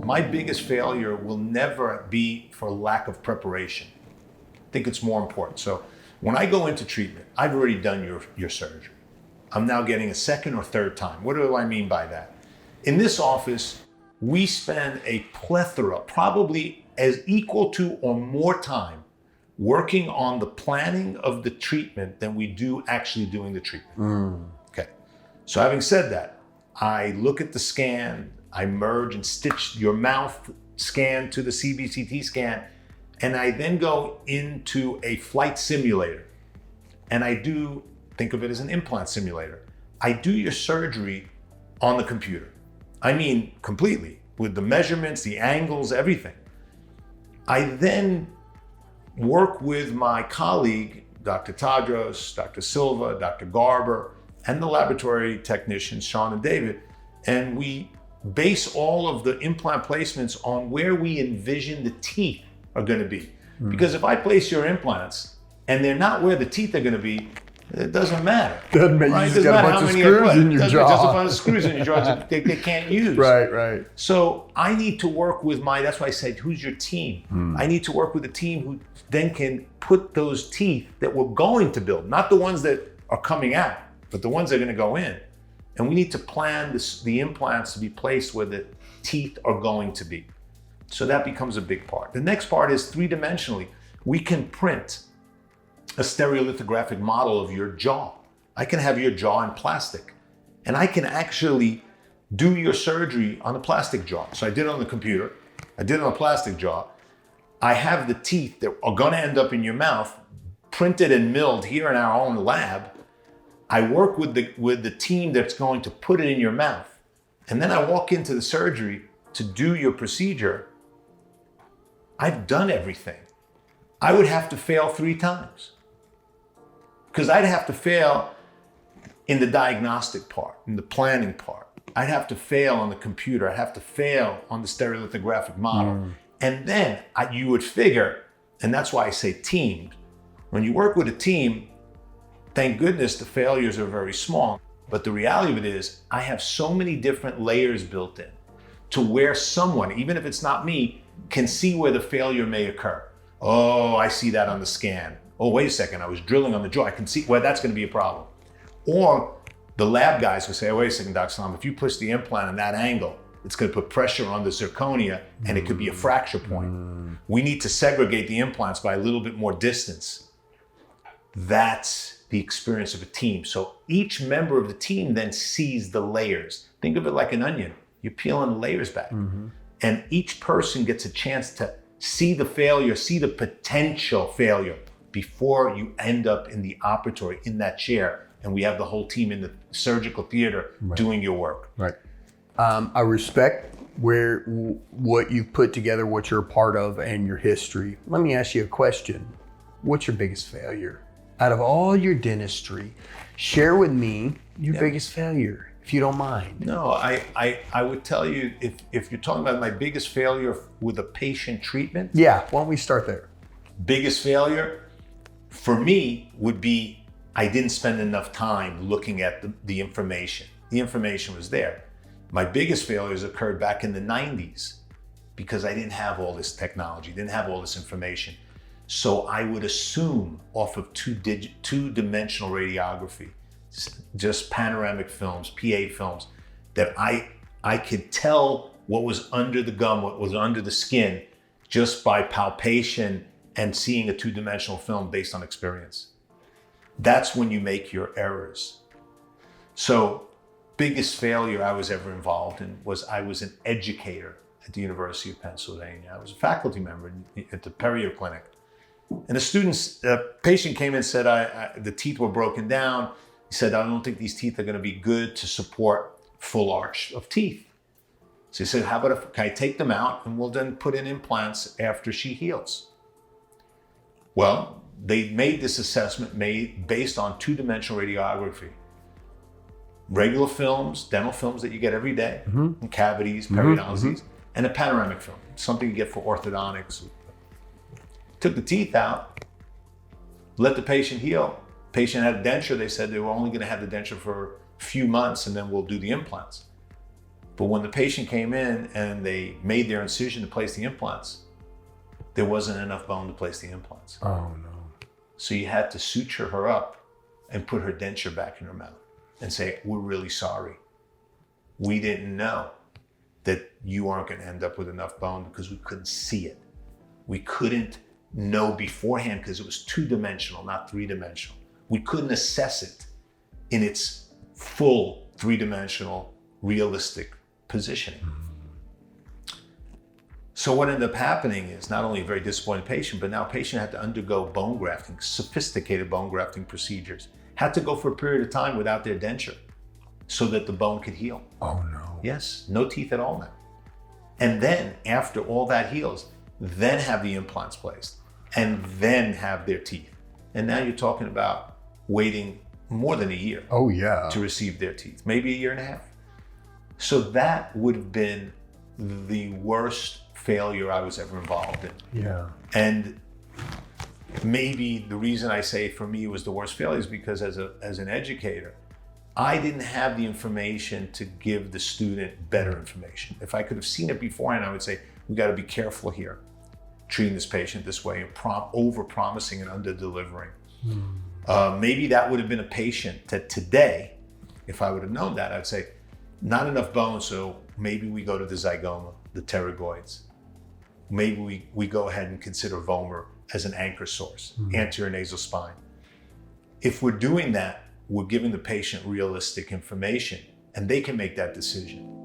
my biggest failure will never be for lack of preparation. I think it's more important. So when I go into treatment, I've already done your surgery. I'm now getting a second or third time. What do I mean by that? In this office, we spend a plethora, probably as equal to or more time working on the planning of the treatment than we do actually doing the treatment. Okay. So having said that, I look at the scan, I merge and stitch your mouth scan to the CBCT scan, and I then go into a flight simulator. And I do, think of it as an implant simulator. I do your surgery on the computer. I mean, completely, with the measurements, the angles, everything. I then work with my colleague, Dr. Tadros, Dr. Silva, Dr. Garber, and the laboratory technicians, Sean and David, and we base all of the implant placements on where we envision the teeth are going to be. Because if I place your implants and they're not where the teeth are going to be, it doesn't matter. Doesn't matter. Right? You just got a bunch of screws in your jaw. Just a bunch of screws in your jaw that they can't use. Right. So I need to work with that's why I said, who's your team? I need to work with a team who then can put those teeth that we're going to build, not the ones that are coming out, but the ones that are going to go in. And we need to plan the implants to be placed where the teeth are going to be. So that becomes a big part. The next part is three-dimensionally. We can print a stereolithographic model of your jaw. I can have your jaw in plastic, and I can actually do your surgery on a plastic jaw. So I did it on the computer, I did it on a plastic jaw. I have the teeth that are gonna end up in your mouth, printed and milled here in our own lab. I work with the team that's going to put it in your mouth. And then I walk into the surgery to do your procedure. I've done everything. I would have to fail 3 times. Because I'd have to fail in the diagnostic part, in the planning part. I'd have to fail on the computer. I'd have to fail on the stereolithographic model. And then you would figure, and that's why I say team. When you work with a team, thank goodness the failures are very small. But the reality of it is, I have so many different layers built in to where someone, even if it's not me, can see where the failure may occur. Oh, I see that on the scan. Oh, wait a second, I was drilling on the jaw. I can see where that's going to be a problem. Or the lab guys will say, oh, wait a second, Dr. Salama, if you push the implant in that angle, it's going to put pressure on the zirconia and it could be a fracture point. We need to segregate the implants by a little bit more distance. That's the experience of a team. So each member of the team then sees the layers. Think of it like an onion. You're peeling the layers back. And each person gets a chance to see the failure, see the potential failure before you end up in the operatory, in that chair, and we have the whole team in the surgical theater doing your work. Right. I respect what you've put together, what you're a part of, and your history. Let me ask you a question. What's your biggest failure? Out of all your dentistry, share with me your biggest failure, if you don't mind. No, I would tell you, if you're talking about my biggest failure with a patient treatment. Yeah, why don't we start there? Biggest failure for me would be I didn't spend enough time looking at the information. The information was there. My biggest failures occurred back in the 90s because I didn't have all this technology, didn't have all this information. So I would assume off of two-dimensional radiography, just panoramic films, PA films, that I could tell what was under the gum, what was under the skin, just by palpation and seeing a two-dimensional film based on experience. That's when you make your errors. So biggest failure I was ever involved in was I was an educator at the University of Pennsylvania. I was a faculty member at the Perrier Clinic. And a patient came in and said, the teeth were broken down. He said, I don't think these teeth are going to be good to support full arch of teeth. So he said, how about can I take them out and we'll then put in implants after she heals? Well, they made this assessment based on two-dimensional radiography. Regular films, dental films that you get every day, and cavities, periodontics, and a panoramic film, something you get for orthodontics. Took the teeth out, let the patient heal. Patient had a denture. They said they were only going to have the denture for a few months and then we'll do the implants. But when the patient came in and they made their incision to place the implants, there wasn't enough bone to place the implants. Oh no. So you had to suture her up and put her denture back in her mouth and say, we're really sorry. We didn't know that you aren't going to end up with enough bone because we couldn't see it. We couldn't know beforehand because it was 2-dimensional, not 3-dimensional. We couldn't assess it in its full 3-dimensional, realistic positioning. So what ended up happening is not only a very disappointed patient, but now a patient had to undergo bone grafting, sophisticated bone grafting procedures, had to go for a period of time without their denture so that the bone could heal. Oh no. Yes, no teeth at all now. And then after all that heals, then have the implants placed and then have their teeth. And now you're talking about waiting more than a year Oh yeah. to receive their teeth, maybe a year and a half. So that would have been the worst failure I was ever involved in. Yeah. And maybe the reason I say for me it was the worst failure is because as an educator, I didn't have the information to give the student better information. If I could have seen it beforehand, I would say, we got to be careful here, treating this patient this way and over-promising and under-delivering. Maybe that would have been a patient that today, if I would have known that, I'd say, not enough bone, so maybe we go to the zygoma, the pterygoids. Maybe we go ahead and consider vomer as an anchor source, anterior nasal spine. If we're doing that, we're giving the patient realistic information and they can make that decision.